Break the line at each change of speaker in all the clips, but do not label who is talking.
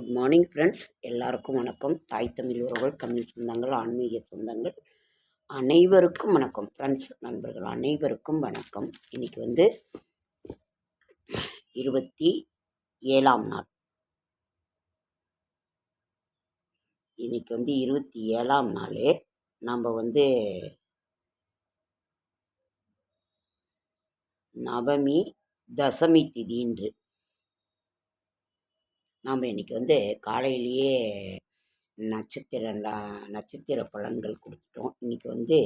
Good morning friends, எல்லாருக்கும் வணக்கம். தாய் தமிழ் உறவுகள், தமிழ் சொந்தங்கள், ஆன்மீக சொந்தங்கள் அனைவருக்கும் வணக்கம். ஃப்ரெண்ட்ஸ், நண்பர்கள் அனைவருக்கும் வணக்கம். இன்னைக்கு 27ஆம் நாள். இன்னைக்கு 27ஆம் நாள். நம்ம நவமி தசமி திதின்று நாம் இன்றைக்கி காலையிலேயே நட்சத்திர பலன்கள் கொடுத்துட்டோம். இன்றைக்கி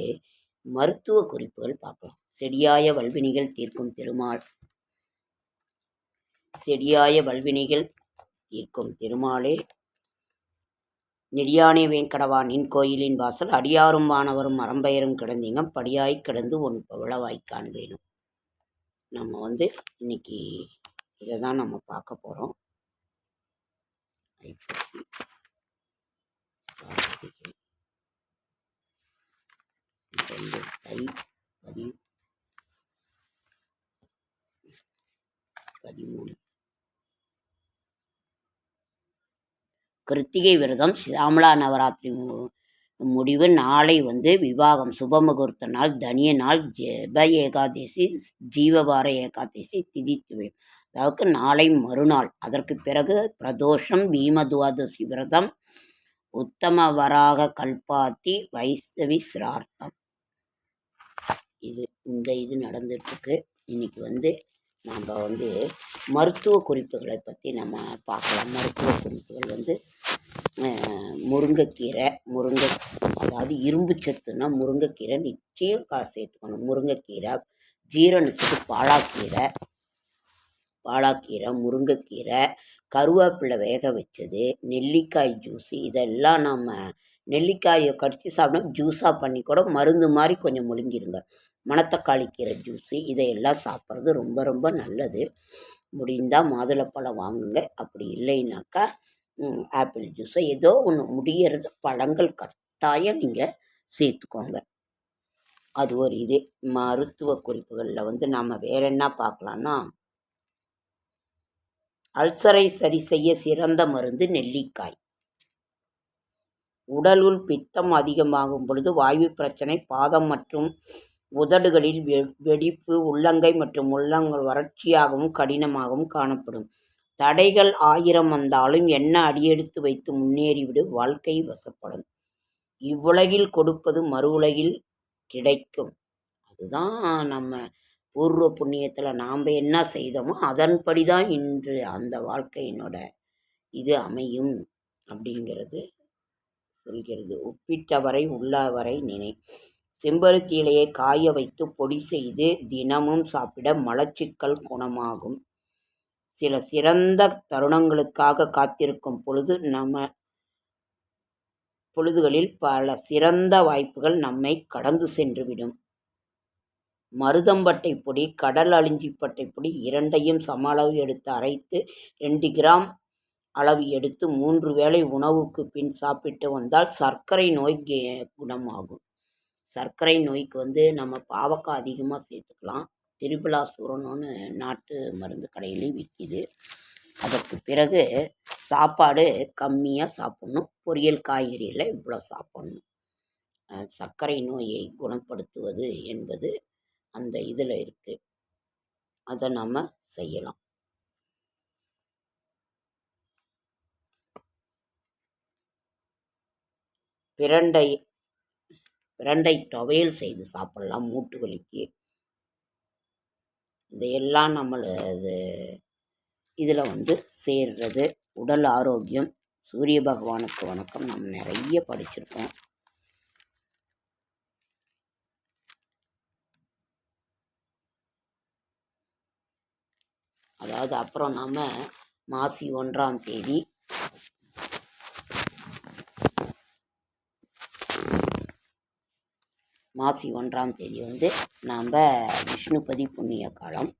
மருத்துவ குறிப்புகள் பார்க்கலாம். செடியாய வல்வினிகள் தீர்க்கும் திருமால். செடியாய வல்வினிகள் தீர்க்கும் திருமாலே, நெடியானே வேங்கடவா நின் கோயிலின் வாசல், அடியாரும் வானவரும் அறம்பெயரும் கிடந்தீங்க, படியாய் கிடந்து ஒன் பவளவாய் காண்பேனும். நம்ம இன்னைக்கு இதை தான் நம்ம பார்க்க போகிறோம். தை 13 கிருத்திகை விரதம், சியாமலா நவராத்திரி முடிவு. நாளை விவாகம், சுபமுகூர்த்த நாள், தனிய நாள், ஜெப ஏகாதசி, ஜீவவார ஏகாதசி திதித்துவை. அதாவது நாளை மறுநாள். அதற்கு பிறகு பிரதோஷம், பீமதுவாதசி விரதம், உத்தம வராக கல்பாத்தி, வைசவி சிரார்த்தம். இது நடந்துட்டுருக்கு. இன்னைக்கு நம்ம மருத்துவ குறிப்புகளை பற்றி நம்ம பார்க்கலாம். மருத்துவ குறிப்புகள் முருங்கைக்கீரை, அதாவது இரும்பு சத்துனா முருங்கைக்கீரை நிச்சயம் சேர்த்துக்கணும். முருங்கைக்கீரை, ஜீரணத்துக்கு பாலாக்கீரை, முருங்கைக்கீரை, கருவேப்பிலை வேக வச்சது, நெல்லிக்காய் ஜூஸு. இதெல்லாம் நம்ம நெல்லிக்காயை கடித்து சாப்பிட்டோம், ஜூஸாக பண்ணி கூட மருந்து மாதிரி கொஞ்சம் முழுங்கிருங்க. மணத்தக்காளி கீரை ஜூஸு, இதையெல்லாம் சாப்பிட்றது ரொம்ப ரொம்ப நல்லது. முடிந்தால் மாதுளப்பழம் வாங்குங்க. அப்படி இல்லைனாக்கா ஆப்பிள் ஜூஸை ஏதோ ஒன்று முடிகிறது. பழங்கள் கட்டாயம் நீங்கள் சேர்த்துக்கோங்க. அது ஒரு இது. மருத்துவ குறிப்புகளில் நாம் வேறு என்ன பார்க்கலான்னா, அல்சரை சரி செய்ய சிறந்த மருந்து நெல்லிக்காய். உடலுள் பித்தம் அதிகமாகும் பொழுது வாயு பிரச்சனை, பாதம் மற்றும் உதடுகளில் வெடிப்பு, உள்ளங்கை மற்றும் உள்ளங்கள் வறட்சியாகவும் கடினமாகவும் காணப்படும். தடைகள் 1000 வந்தாலும் என்ன அடியெடுத்து வைத்து முன்னேறிவிடு, வாழ்க்கை வசப்படும். இவ்வுலகில் கொடுப்பது மறு உலகில் கிடைக்கும். அதுதான் நம்ம பூர்வ புண்ணியத்தில் நாம் என்ன செய்தோமோ அதன்படி தான் இன்று அந்த வாழ்க்கையினோட இது அமையும் அப்படிங்கிறது சொல்கிறது. உப்பிட்டவரை உள்ளவரை நினை. செம்பருத்தி இலையை காய வைத்து பொடி செய்து தினமும் சாப்பிட மலச்சிக்கல் குணமாகும். சில சிறந்த தருணங்களுக்காக காத்திருக்கும் பொழுதுகளில் பல சிறந்த வாய்ப்புகள் நம்மை கடந்து சென்றுவிடும். மருதம்பட்டை பொடி, கடல் அழிஞ்சிப்பட்டை பொடி இரண்டையும் சம அளவு எடுத்து அரைத்து 2 கிராம் அளவு எடுத்து 3 வேளை உணவுக்கு பின் சாப்பிட்டு வந்தால் சர்க்கரை நோய் குணமாகும். சர்க்கரை நோய்க்கு நம்ம பாவக்காய் அதிகமாக சேர்த்துக்கலாம். திரிபுலாசூரனோன்னு நாட்டு மருந்து கடையிலையும் விற்கிது. அதற்கு பிறகு சாப்பாடு கம்மியாக சாப்பிட்ணும். பொரியல் காய்கறியில் இவ்வளோ சாப்பிட்ணும். சர்க்கரை நோயை குணப்படுத்துவது என்பது அந்த இதில் இருக்குது. அதை நம்ம செய்யலாம். பிரண்டை துவையல் செய்து சாப்பிடலாம் மூட்டு வலிக்கு. இதையெல்லாம் நம்மளது இதில் சேர்றது. உடல் ஆரோக்கியம். சூரிய பகவானுக்கு வணக்கம். நம்ம நிறைய படிச்சிருக்கோம். அதாவது அப்புறம் நாம் மாசி 1ஆம் தேதி நாம் விஷ்ணுபதி புண்ணிய காலம்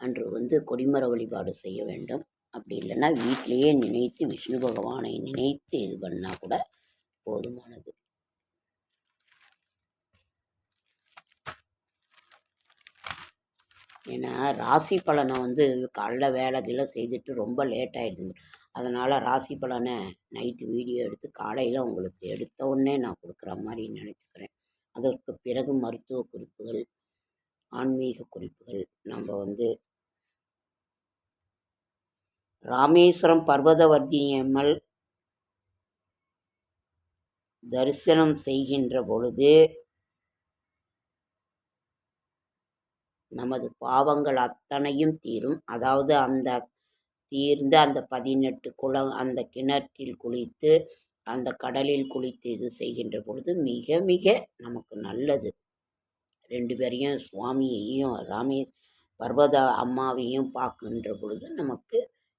அன்று கொடிமர வழிபாடு செய்ய வேண்டும். அப்படி இல்லைன்னா வீட்டிலையே நினைத்து விஷ்ணு பகவானை நினைத்து இது பண்ணால் கூட போதுமானது. ஏன்னா ராசி பலனை வந்து காலைல வேலைகளை செய்துட்டு ரொம்ப லேட் ஆகிடுது. அதனால் ராசி பலனை நைட்டு வீடியோ எடுத்து காலையில் உங்களுக்கு எடுத்த உடனே நான் கொடுக்குற மாதிரி நினச்சிக்கிறேன். அதற்கு பிறகு மருத்துவ குறிப்புகள், ஆன்மீக குறிப்புகள் நம்ம வந்து ராமேஸ்வரம் பர்வதவர்த்தினி அம்மல் தரிசனம் செய்கின்ற பொழுது நமது பாவங்கள் அத்தனையும் தீரும். அதாவது அந்த தீர்ந்து அந்த 18 குளம் அந்த கிணற்றில் குளித்து அந்த கடலில் குளித்து இது செய்கின்ற பொழுது மிக மிக நமக்கு நல்லது. 2 பேரையும் சுவாமியையும் பர்வத அம்மாவையும் பார்க்கின்ற பொழுது நமக்கு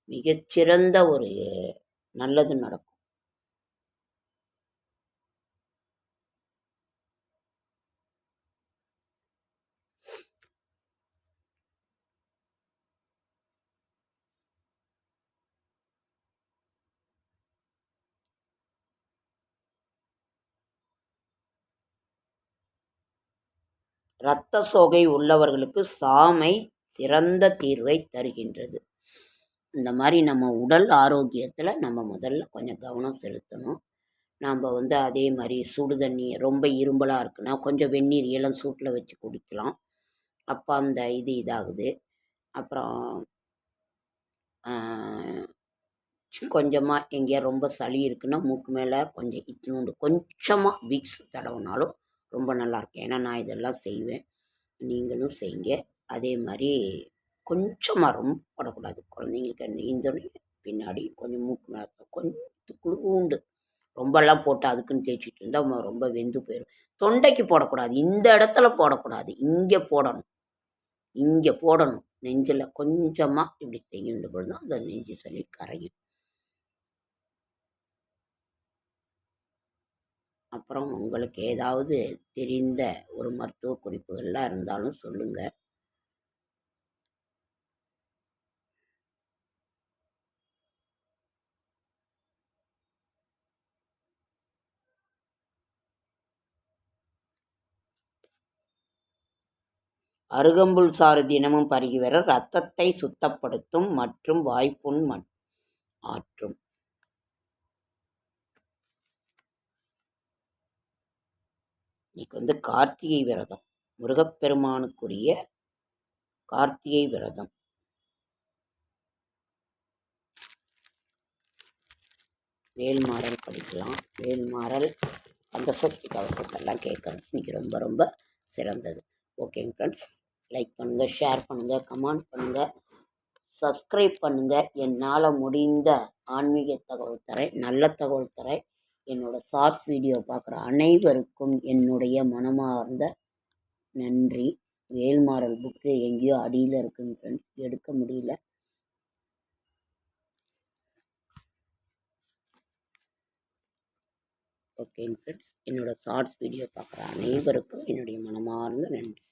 மிகச்சிறந்த ஒரு நல்லது நடக்கும். இரத்த சோகை உள்ளவர்களுக்கு சாமை சிறந்த தீர்வை தருகின்றது. இந்த மாதிரி நம்ம உடல் ஆரோக்கியத்தில் நம்ம முதல்ல கொஞ்சம் கவனம் செலுத்தணும். நாம் வந்து அதே மாதிரி சுடு தண்ணி ரொம்ப இரும்பலாக இருக்குன்னா கொஞ்சம் வெந்நீர் இளம் சூட்டில் வச்சு குடிக்கலாம். அப்போ அந்த இதாகுது. அப்புறம் கொஞ்சமாக எங்கேயா ரொம்ப சளி இருக்குன்னா மூக்கு மேலே கொஞ்சம் இத்தினோண்டு கொஞ்சமாக விக்ஸ் தடவினாலும் ரொம்ப நல்லாயிருக்கும். ஏன்னா நான் இதெல்லாம் செய்வேன், நீங்களும் செய்யுங்க. அதே மாதிரி கொஞ்சமாக ரொம்ப போடக்கூடாது குழந்தைங்களுக்கு. இந்த பின்னாடி கொஞ்சம் மூக்கு மேலே கொஞ்சம் குளுண்டு ரொம்பலாம் போட்டு அதுக்குன்னு தேய்ச்சிட்டு இருந்தால் ரொம்ப வெந்து போயிடும். தொண்டைக்கு போடக்கூடாது, இந்த இடத்துல போடக்கூடாது, இங்கே போடணும். இங்கே போடணும் நெஞ்சில் கொஞ்சமாக இப்படி செய்கின்ற பொழுது தான் அந்த நெஞ்சு சளி கரையும். அப்புறம் உங்களுக்கு ஏதாவது தெரிந்த ஒரு மருத்துவ குறிப்புகள்லாம் இருந்தாலும் சொல்லுங்கள். அருகம்புல் சாறு தினமும் பருகி வர இரத்தத்தை சுத்தப்படுத்தும் மற்றும் வாய்ப்புண் ஆற்றும். இன்னைக்கு வந்து கார்த்திகை விரதம், முருகப்பெருமானுக்குரிய கார்த்திகை விரதம். வேல்மாறல் படிக்கலாம். வேல்மாறல் அந்த சக்தி கவசத்தெல்லாம் கேட்குறது இன்றைக்கி ரொம்ப ரொம்ப சிறந்தது. ஓகேங்க ஃப்ரெண்ட்ஸ், லைக் பண்ணுங்கள், ஷேர் பண்ணுங்கள், கமெண்ட் பண்ணுங்கள், சப்ஸ்கிரைப் பண்ணுங்கள். என்னால் முடிந்த ஆன்மீக தகவல் தரேன், நல்ல தகவல் தரேன். என்னோடய ஷார்ட்ஸ் வீடியோ பார்க்குற அனைவருக்கும் என்னுடைய மனமார்ந்த நன்றி. வேல்மாறல் புக்கு எங்கேயோ அடியில் இருக்குங்க ஃப்ரெண்ட்ஸ், எடுக்க முடியல. ஓகேங்க ஃப்ரெண்ட்ஸ், என்னோடய ஷார்ட்ஸ் வீடியோ பார்க்குற அனைவருக்கும் என்னுடைய மனமார்ந்த நன்றி.